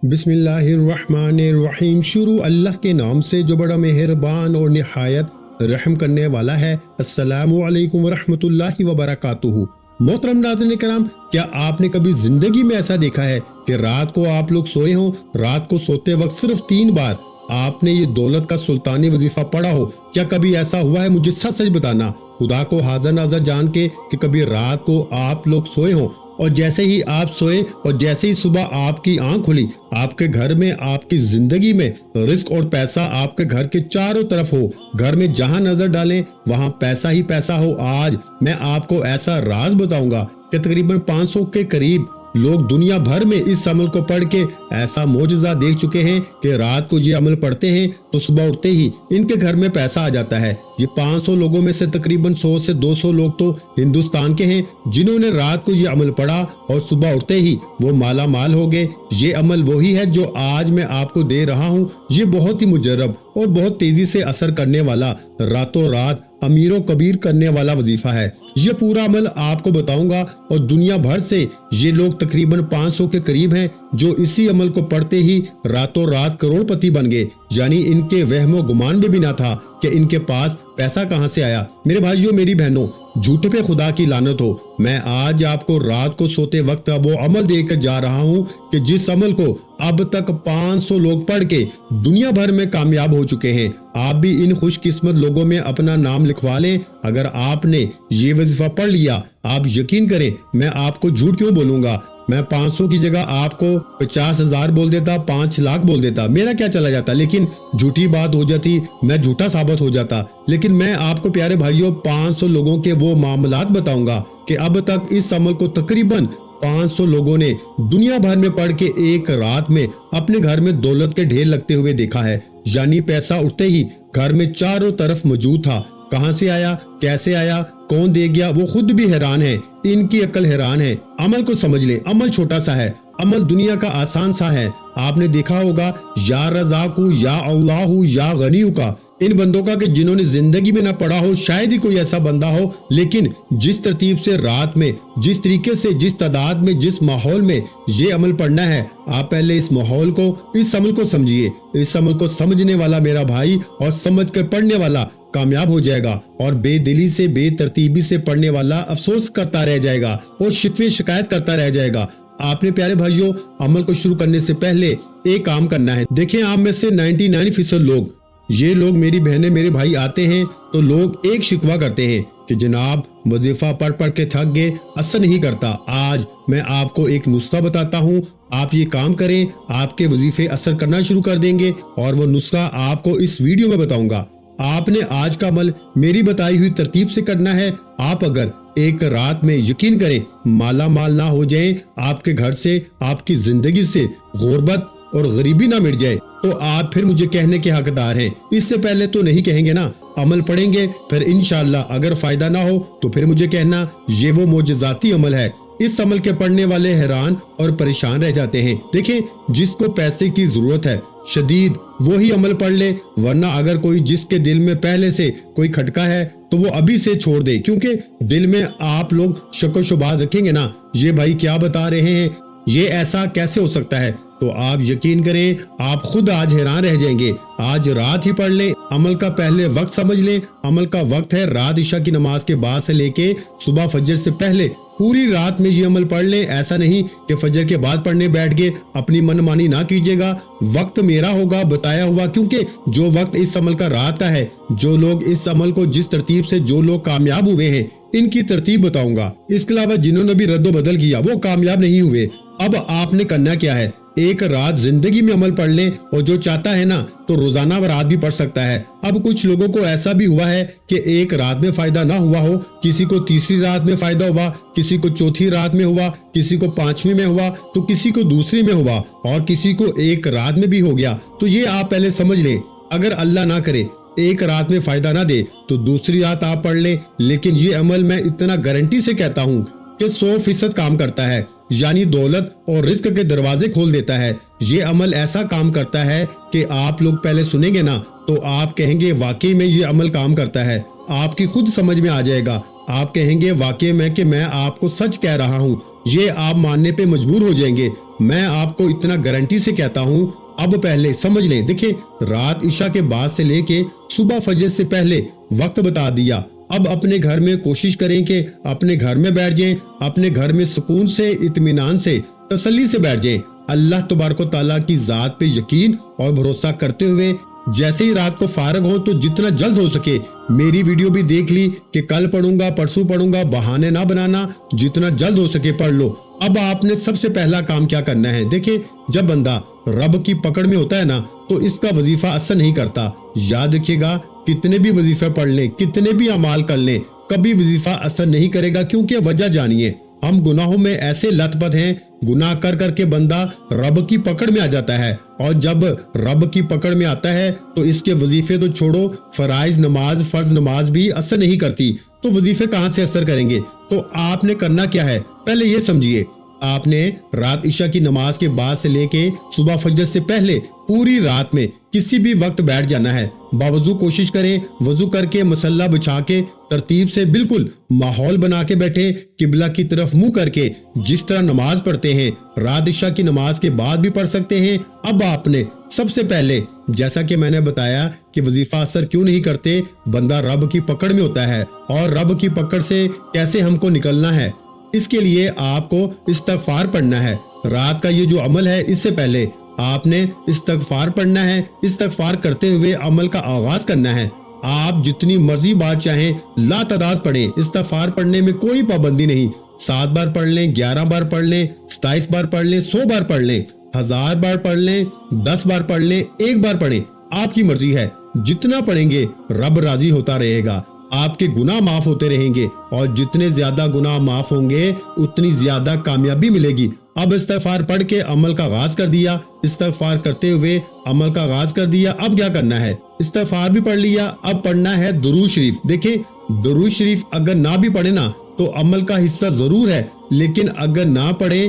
بسم اللہ الرحمن الرحیم۔ شروع اللہ کے نام سے جو بڑا مہربان اور نہایت رحم کرنے والا ہے۔ السلام علیکم ورحمۃ اللہ وبرکاتہ۔ محترم ناظرین کرام، کیا آپ نے کبھی زندگی میں ایسا دیکھا ہے کہ رات کو آپ لوگ سوئے ہوں، رات کو سوتے وقت صرف 3 بار آپ نے یہ دولت کا سلطانی وظیفہ پڑھا ہو؟ کیا کبھی ایسا ہوا ہے؟ مجھے سچ سچ بتانا، خدا کو حاضر ناظر جان کے، کہ کبھی رات کو آپ لوگ سوئے ہوں اور جیسے ہی آپ سوئے اور جیسے ہی صبح آپ کی آنکھ کھلی، آپ کے گھر میں، آپ کی زندگی میں رزق اور پیسہ آپ کے گھر کے چاروں طرف ہو، گھر میں جہاں نظر ڈالیں وہاں پیسہ ہی پیسہ ہو؟ آج میں آپ کو ایسا راز بتاؤں گا کہ تقریباً 500 کے قریب لوگ دنیا بھر میں اس عمل کو پڑھ کے ایسا معجزہ دیکھ چکے ہیں کہ رات کو یہ عمل پڑھتے ہیں تو صبح اٹھتے ہی ان کے گھر میں پیسہ آ جاتا ہے۔ یہ 500 لوگوں میں سے تقریباً 100 سے 200 لوگ تو ہندوستان کے ہیں جنہوں نے رات کو یہ عمل پڑھا اور صبح اٹھتے ہی وہ مالا مال ہو گئے۔ یہ عمل وہی ہے جو آج میں آپ کو دے رہا ہوں۔ یہ بہت ہی مجرب اور بہت تیزی سے اثر کرنے والا، راتوں رات امیر و کبیر کرنے والا وظیفہ ہے۔ یہ پورا عمل آپ کو بتاؤں گا اور دنیا بھر سے یہ لوگ تقریباً 500 کے قریب ہیں جو اسی عمل کو پڑھتے ہی راتوں رات کروڑ پتی بن گئے۔ یعنی ان کے وہم و گمان میں بھی نہ تھا کہ ان کے پاس پیسہ کہاں سے آیا۔ میرے بھائیوں، میری بہنوں، جھوٹے پہ خدا کی لعنت ہو۔ میں آج آپ کو رات کو سوتے وقت وہ عمل دے کر جا رہا ہوں کہ جس عمل کو اب تک 500 لوگ پڑھ کے دنیا بھر میں کامیاب ہو چکے ہیں۔ آپ بھی ان خوش قسمت لوگوں میں اپنا نام لکھوا لیں۔ اگر آپ نے یہ وظیفہ پڑھ لیا، آپ یقین کریں میں آپ کو جھوٹ کیوں بولوں گا؟ میں 500 کی جگہ آپ کو 50,000 بول دیتا، 5 لاکھ بول دیتا، میرا کیا چلا جاتا؟ لیکن جھوٹی بات ہو جاتی، میں جھوٹا ثابت ہو جاتا۔ لیکن میں آپ کو پیارے بھائیوں 500 لوگوں کے وہ معاملات بتاؤں گا کہ اب تک اس عمل کو تقریباً 500 لوگوں نے دنیا بھر میں پڑھ کے ایک رات میں اپنے گھر میں دولت کے ڈھیر لگتے ہوئے دیکھا ہے۔ یعنی پیسہ اٹھتے ہی گھر میں چاروں طرف موجود تھا۔ کہاں سے آیا، کیسے آیا، کون دے گیا، وہ خود بھی حیران ہے، ان کی عقل حیران ہے۔ عمل کو سمجھ لیں، عمل چھوٹا سا ہے، عمل دنیا کا آسان سا ہے۔ آپ نے دیکھا ہوگا یا رزاق یا اللہ یا غنی کا، ان بندوں کا کہ جنہوں نے زندگی میں نہ پڑھا ہو، شاید ہی کوئی ایسا بندہ ہو، لیکن جس ترتیب سے رات میں، جس طریقے سے، جس تعداد میں، جس ماحول میں یہ عمل پڑھنا ہے، آپ پہلے اس ماحول کو، اس عمل کو سمجھیے۔ اس عمل کو سمجھنے والا میرا بھائی اور سمجھ کر پڑھنے والا کامیاب ہو جائے گا، اور بے دلی سے، بے ترتیبی سے پڑھنے والا افسوس کرتا رہ جائے گا اور شکوے شکایت کرتا رہ جائے گا۔ آپ نے پیارے بھائیوں عمل کو شروع کرنے سے پہلے ایک کام کرنا ہے۔ دیکھیں، آپ میں سے 99% لوگ، یہ لوگ میری بہنیں، میرے بھائی آتے ہیں تو لوگ ایک شکوہ کرتے ہیں کہ جناب وظیفہ پڑھ پڑھ کے تھک گئے، اثر نہیں کرتا۔ آج میں آپ کو ایک نسخہ بتاتا ہوں، آپ یہ کام کریں، آپ کے وظیفے اثر کرنا شروع کر دیں گے، اور وہ نسخہ آپ کو اس ویڈیو میں بتاؤں گا۔ آپ نے آج کا عمل میری بتائی ہوئی ترتیب سے کرنا ہے۔ آپ اگر ایک رات میں، یقین کریں، مالا مال نہ ہو جائیں، آپ کے گھر سے، آپ کی زندگی سے غربت اور غریبی نہ مٹ جائے، تو آپ پھر مجھے کہنے کے حقدار ہیں۔ اس سے پہلے تو نہیں کہیں گے نا، عمل پڑھیں گے، پھر انشاءاللہ اگر فائدہ نہ ہو تو پھر مجھے کہنا یہ وہ معجزاتی عمل ہے۔ اس عمل کے پڑھنے والے حیران اور پریشان رہ جاتے ہیں۔ دیکھیں، جس کو پیسے کی ضرورت ہے شدید، وہی عمل پڑھ لے، ورنہ اگر کوئی جس کے دل میں پہلے سے کوئی کھٹکا ہے تو وہ ابھی سے چھوڑ دے، کیونکہ دل میں آپ لوگ شک و شبہات رکھیں گے نا، یہ بھائی کیا بتا رہے ہیں، یہ ایسا کیسے ہو سکتا ہے، تو آپ یقین کریں آپ خود آج حیران رہ جائیں گے۔ آج رات ہی پڑھ لیں، عمل کا پہلے وقت سمجھ لیں۔ عمل کا وقت ہے رات عشاء کی نماز کے بعد سے لے کے صبح فجر سے پہلے، پوری رات میں یہ عمل پڑھ لیں۔ ایسا نہیں کہ فجر کے بعد پڑھنے بیٹھ گئے، اپنی من مانی نہ کیجیے گا، وقت میرا ہوگا بتایا ہوا، کیونکہ جو وقت اس عمل کا رات کا ہے، جو لوگ اس عمل کو جس ترتیب سے جو لوگ کامیاب ہوئے ہیں ان کی ترتیب بتاؤں گا۔ اس کے علاوہ جنہوں نے بھی رد و بدل کیا وہ کامیاب نہیں ہوئے۔ اب آپ نے کرنا کیا ہے، ایک رات زندگی میں عمل پڑھ لیں، اور جو چاہتا ہے نا تو روزانہ رات بھی پڑھ سکتا ہے۔ اب کچھ لوگوں کو ایسا بھی ہوا ہے کہ ایک رات میں فائدہ نہ ہوا ہو، کسی کو تیسری رات میں فائدہ ہوا، کسی کو چوتھی رات میں ہوا، کسی کو 5ویں میں ہوا، تو کسی کو دوسری میں ہوا، اور کسی کو ایک رات میں بھی ہو گیا۔ تو یہ آپ پہلے سمجھ لیں، اگر اللہ نہ کرے ایک رات میں فائدہ نہ دے تو دوسری رات آپ پڑھ لیں، لیکن یہ عمل میں اتنا گارنٹی سے کہتا ہوں کہ 100% کام کرتا ہے، یعنی دولت اور رزق کے دروازے کھول دیتا ہے۔ یہ عمل ایسا کام کرتا ہے کہ آپ لوگ پہلے سنیں گے نا تو آپ کہیں گے واقعی میں یہ عمل کام کرتا ہے، آپ کی خود سمجھ میں آ جائے گا، آپ کہیں گے واقعی میں کہ میں آپ کو سچ کہہ رہا ہوں، یہ آپ ماننے پہ مجبور ہو جائیں گے۔ میں آپ کو اتنا گارنٹی سے کہتا ہوں، اب پہلے سمجھ لیں۔ دیکھیں، رات عشاء کے بعد سے لے کے صبح فجر سے پہلے وقت بتا دیا۔ اب اپنے گھر میں کوشش کریں کہ اپنے گھر میں بیٹھ جائیں، اپنے گھر میں سکون سے، اطمینان سے، تسلی سے بیٹھ جائیں، اللہ تبارک و تعالیٰ کی ذات پہ یقین اور بھروسہ کرتے ہوئے جیسے ہی رات کو فارغ ہوں تو جتنا جلد ہو سکے میری ویڈیو بھی دیکھ لی کہ کل پڑھوں گا، پرسوں پڑھوں گا، بہانے نہ بنانا، جتنا جلد ہو سکے پڑھ لو۔ اب آپ نے سب سے پہلا کام کیا کرنا ہے؟ دیکھیں، جب بندہ رب کی پکڑ میں ہوتا ہے نا تو اس کا وظیفہ اثر نہیں کرتا۔ یاد رکھیے گا، کتنے بھی وظیفے پڑھ لیں، کتنے بھی اعمال کر لیں، کبھی وظیفہ اثر نہیں کرے گا، کیونکہ وجہ جانیے، ہم گناہوں میں ایسے لت پت ہیں، گناہ کر کر کے بندہ رب کی پکڑ میں آ جاتا ہے، اور جب رب کی پکڑ میں آتا ہے تو اس کے وظیفے تو چھوڑو، فرائض نماز، فرض نماز بھی اثر نہیں کرتی، تو وظیفے کہاں سے اثر کریں گے؟ تو آپ نے کرنا کیا ہے؟ پہلے یہ سمجھیے، آپ نے رات عشاء کی نماز کے بعد سے لے کے صبح فجر سے پہلے پوری رات میں کسی بھی وقت بیٹھ جانا ہے۔ باوضو کوشش کریں، وضو کر کے مصلی بچھا کے ترتیب سے بالکل ماحول بنا کے بیٹھے، قبلہ کی طرف منہ کر کے، جس طرح نماز پڑھتے ہیں رات عشاء کی نماز کے بعد بھی پڑھ سکتے ہیں۔ اب آپ نے سب سے پہلے، جیسا کہ میں نے بتایا کہ وظیفہ اثر کیوں نہیں کرتے، بندہ رب کی پکڑ میں ہوتا ہے، اور رب کی پکڑ سے کیسے ہم کو نکلنا ہے، اس کے لیے آپ کو استغفار پڑھنا ہے۔ رات کا یہ جو عمل ہے، اس سے پہلے آپ نے استغفار پڑھنا ہے۔ استغفار کرتے ہوئے عمل کا آغاز کرنا ہے۔ آپ جتنی مرضی بار چاہیں لا تعداد پڑھیں، استغفار پڑھنے میں کوئی پابندی نہیں، 7 بار پڑھ لیں، 11 بار پڑھ لیں، 27 بار پڑھ لیں، 100 بار پڑھ لیں، 1000 بار پڑھ لیں، 10 بار پڑھ لیں، 1 بار پڑھیں، آپ کی مرضی ہے۔ جتنا پڑھیں گے رب راضی ہوتا رہے گا، آپ کے گناہ معاف ہوتے رہیں گے، اور جتنے زیادہ گناہ معاف ہوں گے اتنی زیادہ کامیابی ملے گی۔ اب استغفار پڑھ کے عمل کا آغاز کر دیا، استغفار کرتے ہوئے عمل کا آغاز کر دیا۔ اب کیا کرنا ہے؟ استغفار بھی پڑھ لیا، اب پڑھنا ہے درود شریف۔ دیکھیں، درود شریف اگر نہ بھی پڑھے نا تو عمل کا حصہ ضرور ہے، لیکن اگر نہ پڑھے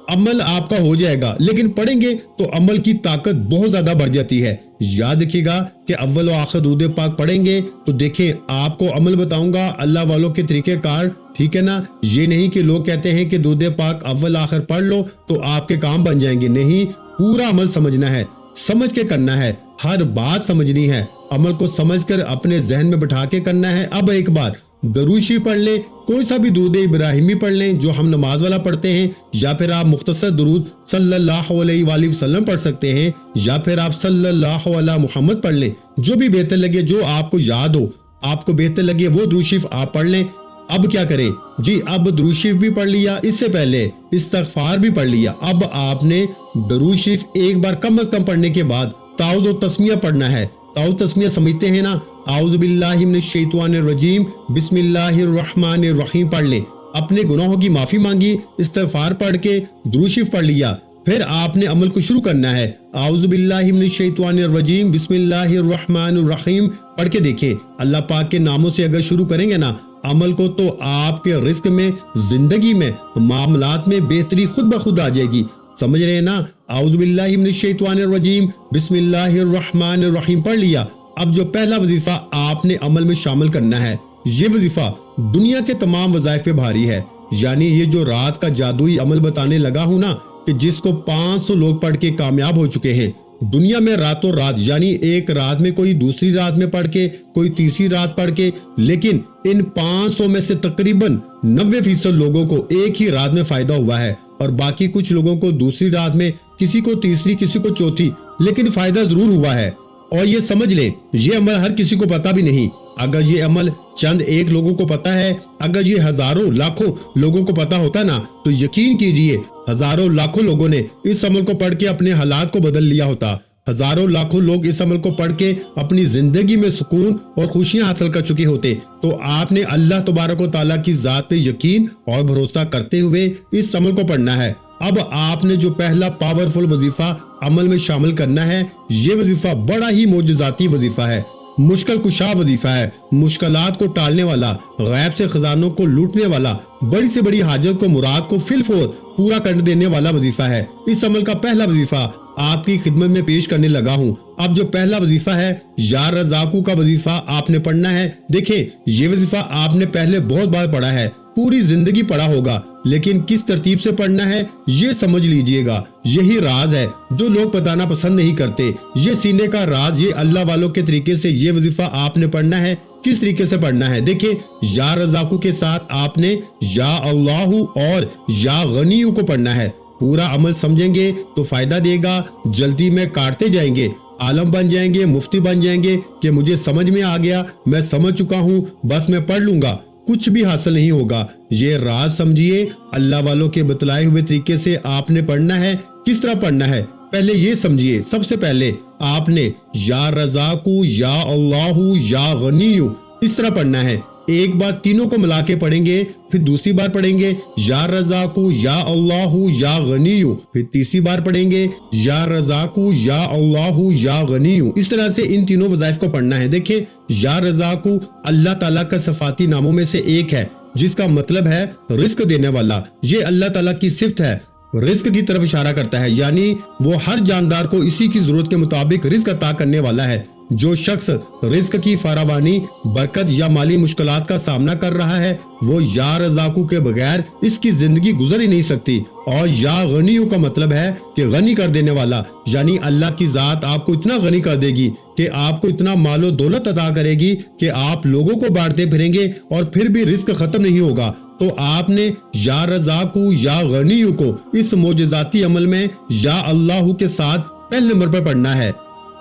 عمل آپ کا ہو جائے گا، لیکن پڑھیں گے تو عمل کی طاقت بہت زیادہ بڑھ جاتی ہے۔ یاد رکھیے گا کہ اول و آخر درود پاک پڑھیں گے تو دیکھیں، آپ کو عمل بتاؤں گا اللہ والوں کے طریقہ کار، ٹھیک ہے نا؟ یہ نہیں کہ لوگ کہتے ہیں کہ درود پاک اول آخر پڑھ لو تو آپ کے کام بن جائیں گے، نہیں، پورا عمل سمجھنا ہے، سمجھ کے کرنا ہے، ہر بات سمجھنی ہے، عمل کو سمجھ کر اپنے ذہن میں بٹھا کے کرنا ہے۔ اب ایک بار درود شریف پڑھ لیں، کوئی سا بھی درود ابراہیمی پڑھ لیں جو ہم نماز والا پڑھتے ہیں، یا پھر آپ مختصر درود صلی اللہ علیہ وآلہ وسلم پڑھ سکتے ہیں، یا پھر آپ صلی اللہ علیہ محمد پڑھ لیں، جو بھی بہتر لگے، جو آپ کو یاد ہو، آپ کو بہتر لگے وہ درود شریف آپ پڑھ لیں۔ اب کیا کریں جی؟ اب درود شریف بھی پڑھ لیا، اس سے پہلے استغفار بھی پڑھ لیا۔ اب آپ نے درود شریف ایک بار کم از کم پڑھنے کے بعد تعوذ و تسمیہ پڑھنا ہے۔ تعوذ تسمیہ سمجھتے ہیں نا؟ اعوذ باللہ من الشیطان الرجیم، بسم اللہ الرحمن الرحیم پڑھ لیں، اپنے گناہوں کی معافی مانگی، استغفار پڑھ کے درود شریف پڑھ لیا، پھر آپ نے عمل کو شروع کرنا ہے۔ اعوذ باللہ من الشیطان الرجیم، بسم اللہ الرحمن الرحیم پڑھ کے دیکھیں، اللہ پاک کے ناموں سے اگر شروع کریں گے نا عمل کو تو آپ کے رزق میں، زندگی میں، معاملات میں بہتری خود بخود آ جائے گی۔ سمجھ رہے ہیں نا؟ اعوذ باللہ من الشیطان الرجیم، بسم اللہ الرحمن الرحیم پڑھ لیا۔ اب جو پہلا وظیفہ آپ نے عمل میں شامل کرنا ہے، یہ وظیفہ دنیا کے تمام وظائف پہ بھاری ہے، یعنی یہ جو رات کا جادوئی عمل بتانے لگا ہوں نا، کہ جس کو 500 لوگ پڑھ کے کامیاب ہو چکے ہیں دنیا میں راتوں رات، یعنی ایک رات میں کوئی دوسری رات میں پڑھ کے، کوئی تیسری رات پڑھ کے، لیکن ان 500 میں سے تقریباً 90% لوگوں کو ایک ہی رات میں فائدہ ہوا ہے، اور باقی کچھ لوگوں کو دوسری رات میں، کسی کو تیسری، کسی کو چوتھی، لیکن فائدہ ضرور ہوا ہے۔ اور یہ سمجھ لیں، یہ عمل ہر کسی کو پتا بھی نہیں۔ اگر یہ عمل چند ایک لوگوں کو پتا ہے، اگر یہ ہزاروں لاکھوں لوگوں کو پتا ہوتا نا تو یقین کیجئے ہزاروں لاکھوں لوگوں نے اس عمل کو پڑھ کے اپنے حالات کو بدل لیا ہوتا، ہزاروں لاکھوں لوگ اس عمل کو پڑھ کے اپنی زندگی میں سکون اور خوشیاں حاصل کر چکے ہوتے۔ تو آپ نے اللہ تبارک و تعالیٰ کی ذات پہ یقین اور بھروسہ کرتے ہوئے اس عمل کو پڑھنا ہے۔ اب آپ نے جو پہلا پاورفل وظیفہ عمل میں شامل کرنا ہے، یہ وظیفہ بڑا ہی معجزاتی وظیفہ ہے، مشکل کشا وظیفہ ہے، مشکلات کو ٹالنے والا، غیب سے خزانوں کو لوٹنے والا، بڑی سے بڑی حاجت کو، مراد کو فی الفور پورا کر دینے والا وظیفہ ہے۔ اس عمل کا پہلا وظیفہ آپ کی خدمت میں پیش کرنے لگا ہوں۔ اب جو پہلا وظیفہ ہے، یا رزاقو کا وظیفہ آپ نے پڑھنا ہے۔ دیکھیں، یہ وظیفہ آپ نے پہلے بہت بار پڑھا ہے، پوری زندگی پڑھا ہوگا، لیکن کس ترتیب سے پڑھنا ہے یہ سمجھ لیجئے گا۔ یہی راز ہے جو لوگ بتانا پسند نہیں کرتے۔ یہ سینے کا راز، یہ اللہ والوں کے طریقے سے یہ وظیفہ آپ نے پڑھنا ہے۔ کس طریقے سے پڑھنا ہے؟ دیکھیں، یا رزاقو کے ساتھ آپ نے یا اللہ اور یا غنیو کو پڑھنا ہے۔ پورا عمل سمجھیں گے تو فائدہ دے گا۔ جلدی میں کاٹتے جائیں گے، عالم بن جائیں گے، مفتی بن جائیں گے کہ مجھے سمجھ میں آ گیا، میں سمجھ چکا ہوں، بس میں پڑھ لوں گا، کچھ بھی حاصل نہیں ہوگا۔ یہ راز سمجھیے، اللہ والوں کے بتلائے ہوئے طریقے سے آپ نے پڑھنا ہے۔ کس طرح پڑھنا ہے پہلے یہ سمجھیے۔ سب سے پہلے آپ نے یا رزاقو یا اللہ یا غنیو اس طرح پڑھنا ہے۔ ایک بار تینوں کو ملا کے پڑھیں گے، پھر دوسری بار پڑھیں گے یا رزاقو یا اللہ یا غنیو، پھر تیسری بار پڑھیں گے یا رزاقو یا اللہ یا غنیو۔ اس طرح سے ان تینوں وظائف کو پڑھنا ہے۔ دیکھیں، یا رزاقو اللہ تعالیٰ کا صفاتی ناموں میں سے ایک ہے، جس کا مطلب ہے رزق دینے والا۔ یہ اللہ تعالیٰ کی صفت ہے، رزق کی طرف اشارہ کرتا ہے، یعنی وہ ہر جاندار کو اسی کی ضرورت کے مطابق رزق عطا کرنے والا ہے۔ جو شخص رزق کی فراوانی، برکت یا مالی مشکلات کا سامنا کر رہا ہے، وہ یا رزاقو کے بغیر اس کی زندگی گزر ہی نہیں سکتی۔ اور یا غنیو کا مطلب ہے کہ غنی کر دینے والا، یعنی اللہ کی ذات آپ کو اتنا غنی کر دے گی کہ آپ کو اتنا مال و دولت عطا کرے گی کہ آپ لوگوں کو بانٹتے پھریں گے اور پھر بھی رزق ختم نہیں ہوگا۔ تو آپ نے یا رزاقو یا غنیو کو اس معجزاتی عمل میں یا اللہ کے ساتھ پہلے نمبر پر پڑھنا ہے۔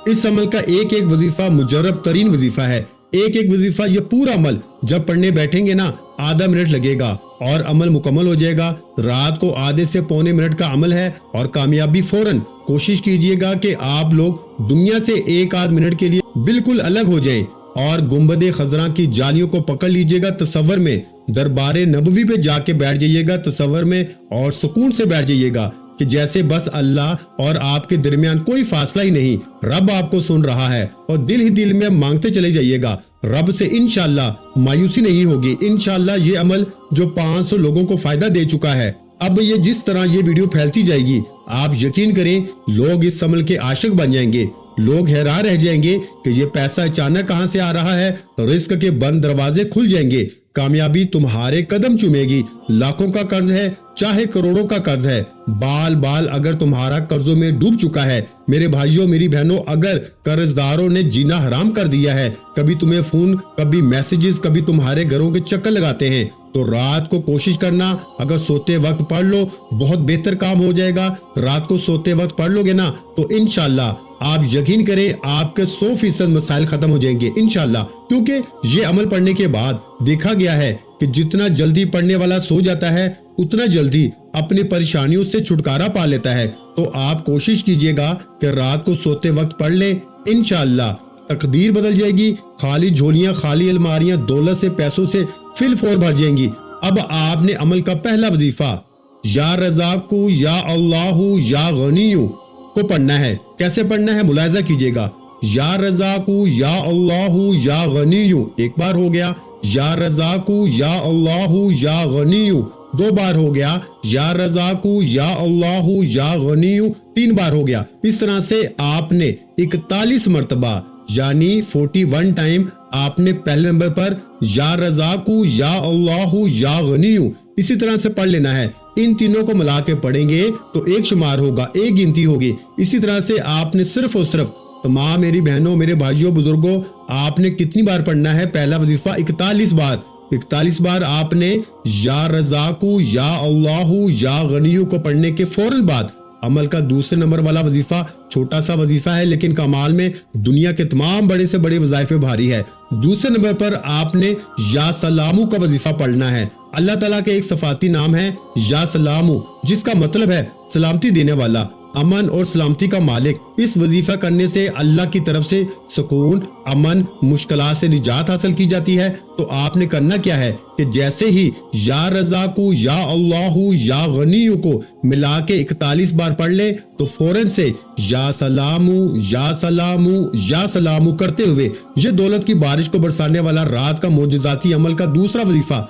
اس عمل کا ایک ایک وظیفہ مجرب ترین وظیفہ ہے۔ ایک ایک وظیفہ، یہ پورا عمل جب پڑھنے بیٹھیں گے نا، آدھا منٹ لگے گا اور عمل مکمل ہو جائے گا۔ رات کو آدھے سے پونے منٹ کا عمل ہے اور کامیابی فوراً۔ کوشش کیجئے گا کہ آپ لوگ دنیا سے ایک آدھ منٹ کے لیے بالکل الگ ہو جائیں اور گنبد خضراء کی جالیوں کو پکڑ لیجئے گا تصور میں، دربار نبوی پہ جا کے بیٹھ جائیے گا تصور میں، اور سکون سے بیٹھ جائیے گا کہ جیسے بس اللہ اور آپ کے درمیان کوئی فاصلہ ہی نہیں، رب آپ کو سن رہا ہے، اور دل ہی دل میں مانگتے چلے جائیے گا رب سے۔ انشاءاللہ مایوسی نہیں ہوگی۔ انشاءاللہ یہ عمل جو 500 لوگوں کو فائدہ دے چکا ہے، اب یہ جس طرح یہ ویڈیو پھیلتی جائے گی، آپ یقین کریں لوگ اس عمل کے عاشق بن جائیں گے۔ لوگ حیران رہ جائیں گے کہ یہ پیسہ اچانک کہاں سے آ رہا ہے۔ رزق کے بند دروازے کھل جائیں گے، کامیابی تمہارے قدم چومے گی۔ لاکھوں کا قرض ہے چاہے کروڑوں کا قرض ہے، بال بال اگر تمہارا قرضوں میں ڈوب چکا ہے، میرے بھائیوں میری بہنوں، اگر قرض داروں نے جینا حرام کر دیا ہے، کبھی تمہیں فون، کبھی میسیجز، کبھی تمہارے گھروں کے چکر لگاتے ہیں، تو رات کو کوشش کرنا، اگر سوتے وقت پڑھ لو بہت بہتر کام ہو جائے گا۔ رات کو سوتے وقت پڑھ لو گے نا تو انشاءاللہ آپ یقین کریں آپ کے 100% مسائل ختم ہو جائیں گے انشاءاللہ، کیونکہ یہ عمل پڑھنے کے بعد دیکھا گیا ہے کہ جتنا جلدی پڑھنے والا سو جاتا ہے اتنا جلدی اپنی پریشانیوں سے چھٹکارا پا لیتا ہے۔ تو آپ کوشش کیجئے گا کہ رات کو سوتے وقت پڑھ لیں، انشاءاللہ تقدیر بدل جائے گی۔ خالی جھولیاں، خالی الماریاں دولت سے، پیسوں سے فل فور بھر جائیں گی۔ اب آپ نے عمل کا پہلا وظیفہ یا رزاقو یا اللہ یا غنیو کو پڑھنا ہے۔ کیسے پڑھنا ہے ملاحظہ کیجئے گا۔ یا رزاقو یا اللہ یا غنیو ایک بار ہو گیا، یا رزاقو یا اللہ یا غنیو 2 بار ہو گیا، یا رزاقو یا اللہ یا غنیو 3 بار ہو گیا۔ اس طرح سے آپ نے 41 مرتبہ یعنی 41 ٹائم آپ نے پہلے نمبر پر یا رزاقو یا اللہ یا غنیو اسی طرح سے پڑھ لینا ہے۔ ان تینوں کو ملا کے پڑھیں گے تو ایک شمار ہوگا، ایک گنتی ہوگی۔ اسی طرح سے آپ نے صرف اور صرف تمام میری بہنوں، میرے بھائیوں، بزرگوں، آپ نے کتنی بار پڑھنا ہے پہلا وظیفہ؟ 41 بار۔ 41 بار آپ نے یا رزاقو یا اللہ یا غنیو کو پڑھنے کے فوراً بعد عمل کا دوسرے نمبر والا وظیفہ چھوٹا سا وظیفہ ہے لیکن کمال میں دنیا کے تمام بڑے سے بڑے وظائف میں بھاری ہے۔ دوسرے نمبر پر آپ نے یا سلامو کا وظیفہ پڑھنا ہے۔ اللہ تعالیٰ کے ایک صفاتی نام ہے یا سلامو، جس کا مطلب ہے سلامتی دینے والا، امن اور سلامتی کا مالک۔ اس وظیفہ کرنے سے اللہ کی طرف سے سکون، امن، مشکلات سے نجات حاصل کی جاتی ہے۔ تو آپ نے کرنا کیا ہے کہ جیسے ہی یا رزاقو یا اللہ یا غنیو کو ملا کے 41 بار پڑھ لے تو فوراً سے یا سلامو یا سلامو یا سلامو کرتے ہوئے یہ دولت کی بارش کو برسانے والا رات کا معجزاتی عمل کا دوسرا وظیفہ،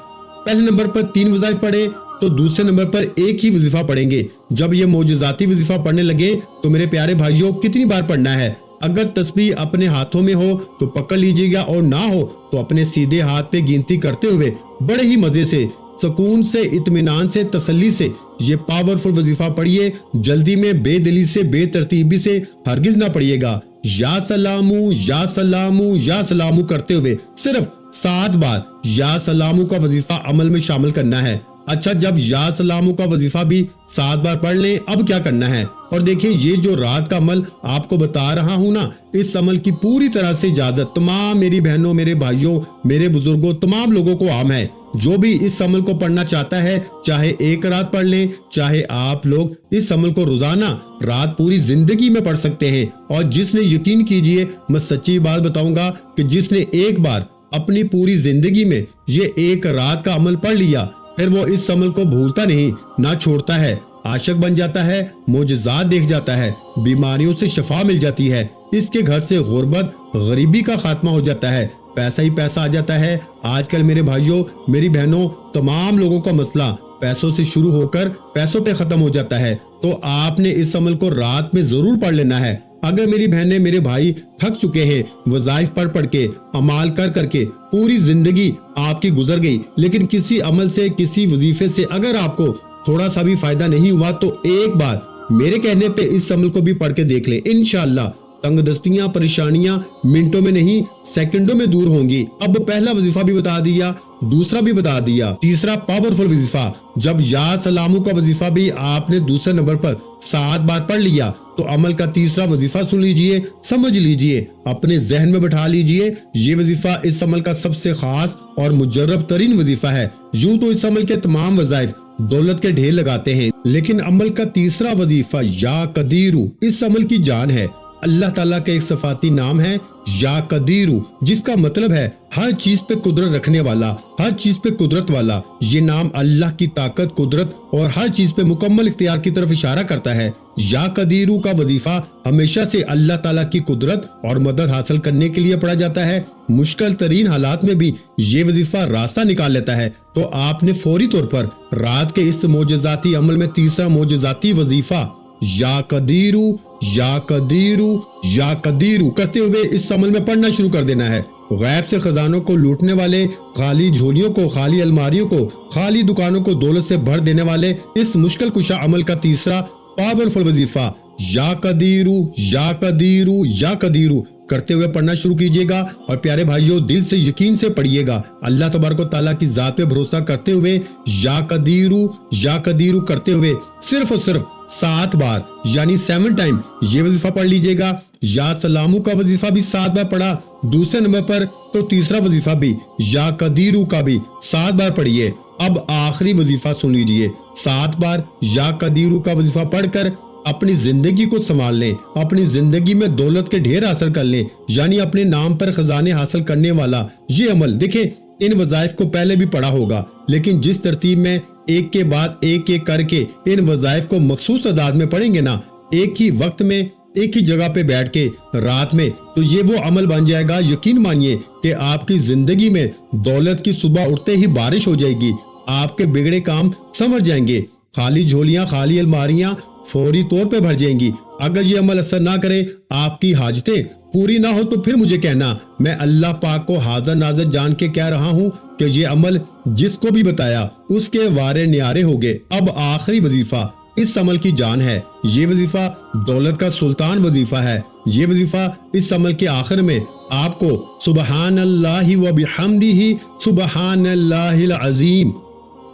پہلے نمبر پر 3 وظائف پڑھے تو دوسرے نمبر پر ایک ہی وظیفہ پڑھیں گے۔ جب یہ معجزاتی وظیفہ پڑھنے لگے تو میرے پیارے بھائیوں کتنی بار پڑھنا ہے؟ اگر تسبیح اپنے ہاتھوں میں ہو تو پکڑ لیجئے گا، اور نہ ہو تو اپنے سیدھے ہاتھ پہ گنتی کرتے ہوئے بڑے ہی مزے سے سکون سے، اطمینان سے، تسلی سے یہ پاورفل وظیفہ پڑھیے۔ جلدی میں، بے دلی سے، بے ترتیبی سے ہرگز نہ پڑھیے گا۔ یا سلامو یا سلامو یا سلامو کرتے ہوئے صرف 7 بار یا سلامو کا وظیفہ عمل میں شامل کرنا ہے۔ اچھا، جب یا سلامو کا وظیفہ بھی 7 بار پڑھ لیں، اب کیا کرنا ہے؟ اور دیکھیں، یہ جو رات کا عمل آپ کو بتا رہا ہوں نا، اس عمل کی پوری طرح سے اجازت تمام میری بہنوں، میرے بھائیوں، میرے بزرگوں، تمام لوگوں کو عام ہے۔ جو بھی اس عمل کو پڑھنا چاہتا ہے، چاہے ایک رات پڑھ لیں، چاہے آپ لوگ اس عمل کو روزانہ رات پوری زندگی میں پڑھ سکتے ہیں۔ اور جس نے، یقین کیجئے، میں سچی بات بتاؤں گا کہ جس نے ایک بار اپنی پوری زندگی میں یہ ایک رات کا عمل پڑھ لیا، پھر وہ اس عمل کو بھولتا نہیں، نہ چھوڑتا ہے، عاشق بن جاتا ہے، معجزات دیکھ جاتا ہے، بیماریوں سے شفا مل جاتی ہے، اس کے گھر سے غربت، غریبی کا خاتمہ ہو جاتا ہے، پیسہ ہی پیسہ آ جاتا ہے۔ آج کل میرے بھائیوں، میری بہنوں، تمام لوگوں کا مسئلہ پیسوں سے شروع ہو کر پیسوں پہ ختم ہو جاتا ہے۔ تو آپ نے اس عمل کو رات میں ضرور پڑھ لینا ہے۔ اگر میری بہنیں، میرے بھائی تھک چکے ہیں، وظائف پڑھ کے، اعمال کر کے پوری زندگی آپ کی گزر گئی، لیکن کسی عمل سے، کسی وظیفے سے اگر آپ کو تھوڑا سا بھی فائدہ نہیں ہوا، تو ایک بار میرے کہنے پہ اس عمل کو بھی پڑھ کے دیکھ لیں۔ انشاءاللہ تنگ دستیاں، پریشانیاں منٹوں میں نہیں، سیکنڈوں میں دور ہوں گی۔ اب پہلا وظیفہ بھی بتا دیا، دوسرا بھی بتا دیا، تیسرا پاورفل وظیفہ، جب یا سلامو کا وظیفہ بھی آپ نے دوسرے نمبر پر 7 بار پڑھ لیا، تو عمل کا تیسرا وظیفہ سن لیجئے، سمجھ لیجئے، اپنے ذہن میں بٹھا لیجئے۔ یہ وظیفہ اس عمل کا سب سے خاص اور مجرب ترین وظیفہ ہے۔ یوں تو اس عمل کے تمام وظائف دولت کے ڈھیر لگاتے ہیں، لیکن عمل کا تیسرا وظیفہ یا قدیرو اس عمل کی جان ہے۔ اللہ تعالیٰ کا ایک صفاتی نام ہے یا قدیرو، جس کا مطلب ہے ہر چیز پہ قدرت رکھنے والا، ہر چیز پہ قدرت والا۔ یہ نام اللہ کی طاقت، قدرت اور ہر چیز پہ مکمل اختیار کی طرف اشارہ کرتا ہے۔ یا قدیرو کا وظیفہ ہمیشہ سے اللہ تعالیٰ کی قدرت اور مدد حاصل کرنے کے لیے پڑھا جاتا ہے۔ مشکل ترین حالات میں بھی یہ وظیفہ راستہ نکال لیتا ہے۔ تو آپ نے فوری طور پر رات کے اس معجزاتی عمل میں تیسرا معجزاتی وظیفہ یا قدیرو یا قدیرو یا قدیرو کرتے ہوئے اس عمل میں پڑھنا شروع کر دینا ہے۔ غیب سے خزانوں کو لوٹنے والے، خالی جھولیوں کو، خالی الماریوں کو، خالی دکانوں کو دولت سے بھر دینے والے اس مشکل کشا عمل کا تیسرا پاورفل وظیفہ یا قدیرو یا قدیرو یا قدیرو کرتے ہوئے پڑھنا شروع کیجئے گا۔ اور پیارے بھائیوں، دل سے یقین سے پڑھیے گا، اللہ تبارک و تعالیٰ کی ذات پہ بھروسہ کرتے ہوئے یا قدیرو کرتے ہوئے صرف اور صرف 7 بار یعنی 7 ٹائم یہ وظیفہ پڑھ لیجئے گا۔ یا سلامو کا وظیفہ بھی 7 بار پڑھا دوسرے نمبر پر، تو تیسرا وظیفہ بھی یا قدیرو کا بھی 7 بار پڑھیے۔ اب آخری وظیفہ سن لیجئے، 7 بار یا قدیرو کا وظیفہ پڑھ کر اپنی زندگی کو سنبھال لیں، اپنی زندگی میں دولت کے ڈھیر حاصل کر لیں، یعنی اپنے نام پر خزانے حاصل کرنے والا یہ عمل۔ دیکھیں، ان وظائف کو پہلے بھی پڑھا ہوگا، لیکن جس ترتیب میں ایک کے بعد ایک ایک کر کے ان وظائف کو مخصوص تعداد میں پڑھیں گے نا، ایک ہی وقت میں، ایک ہی جگہ پہ بیٹھ کے رات میں، تو یہ وہ عمل بن جائے گا، یقین مانیے کہ آپ کی زندگی میں دولت کی صبح اٹھتے ہی بارش ہو جائے گی، آپ کے بگڑے کام سنور جائیں گے، خالی جھولیاں، خالی الماریاں فوری طور پہ بھر جائیں گی۔ اگر یہ عمل اثر نہ کرے، آپ کی حاجتیں پوری نہ ہو، تو پھر مجھے کہنا، میں اللہ پاک کو حاضر ناظر جان کے کہہ رہا ہوں کہ یہ عمل جس کو بھی بتایا اس کے وارے نیارے ہو گئے۔ اب آخری وظیفہ اس عمل کی جان ہے، یہ وظیفہ دولت کا سلطان وظیفہ ہے۔ یہ وظیفہ اس عمل کے آخر میں آپ کو سبحان اللہ و بحمدہ سبحان اللہ العظیم،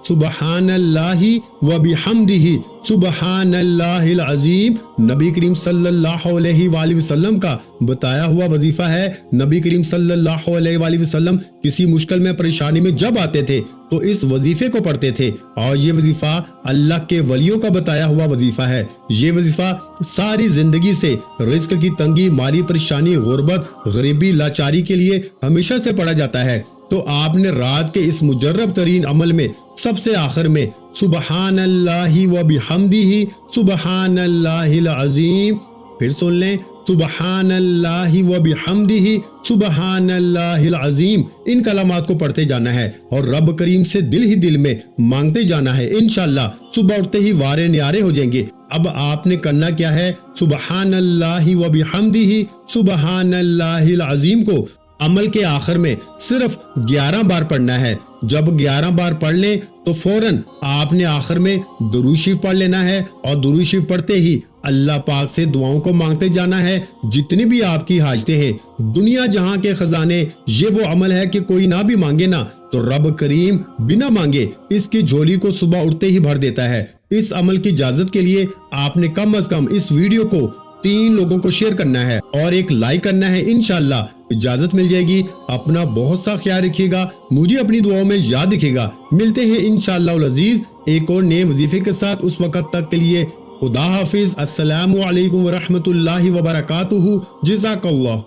سبحان اللہ و بحمدہ سبحان اللہ العظیم، نبی کریم صلی اللہ علیہ وآلہ وسلم کا بتایا ہوا وظیفہ ہے۔ نبی کریم صلی اللہ علیہ وآلہ وسلم کسی مشکل میں، پریشانی میں جب آتے تھے تو اس وظیفے کو پڑھتے تھے، اور یہ وظیفہ اللہ کے ولیوں کا بتایا ہوا وظیفہ ہے۔ یہ وظیفہ ساری زندگی سے رزق کی تنگی، مالی پریشانی، غربت، غریبی، لاچاری کے لیے ہمیشہ سے پڑھا جاتا ہے۔ تو آپ نے رات کے اس مجرب ترین عمل میں سب سے آخر میں سبحان اللہ و بحمدہ سبحان اللہ العظیم، پھر سن لیں، سبحان اللہ و بحمدہ سبحان اللہ العظیم، ان کلمات کو پڑھتے جانا ہے اور رب کریم سے دل ہی دل میں مانگتے جانا ہے۔ انشاءاللہ صبح اٹھتے ہی وارے نیارے ہو جائیں گے۔ اب آپ نے کرنا کیا ہے، سبحان اللہ و بحمدہ سبحان اللہ العظیم کو عمل کے آخر میں صرف 11 بار پڑھنا ہے۔ جب 11 بار پڑھ لیں تو فوراً آپ نے آخر میں درود شریف پڑھ لینا ہے، اور درود شریف پڑھتے ہی اللہ پاک سے دعاؤں کو مانگتے جانا ہے، جتنی بھی آپ کی حاجتیں ہیں۔ دنیا جہاں کے خزانے، یہ وہ عمل ہے کہ کوئی نہ بھی مانگے نا تو رب کریم بنا مانگے اس کی جھولی کو صبح اٹھتے ہی بھر دیتا ہے۔ اس عمل کی اجازت کے لیے آپ نے کم از کم اس ویڈیو کو 3 لوگوں کو شیئر کرنا ہے اور ایک لائک کرنا ہے، انشاءاللہ اجازت مل جائے گی۔ اپنا بہت سا خیال رکھیے گا، مجھے اپنی دعاؤں میں یاد رکھیے گا۔ ملتے ہیں انشاءاللہ العزیز ایک اور نئے وظیفے کے ساتھ، اس وقت تک کے لیے خدا حافظ۔ السلام علیکم ورحمۃ اللہ وبرکاتہ۔ جزاک اللہ۔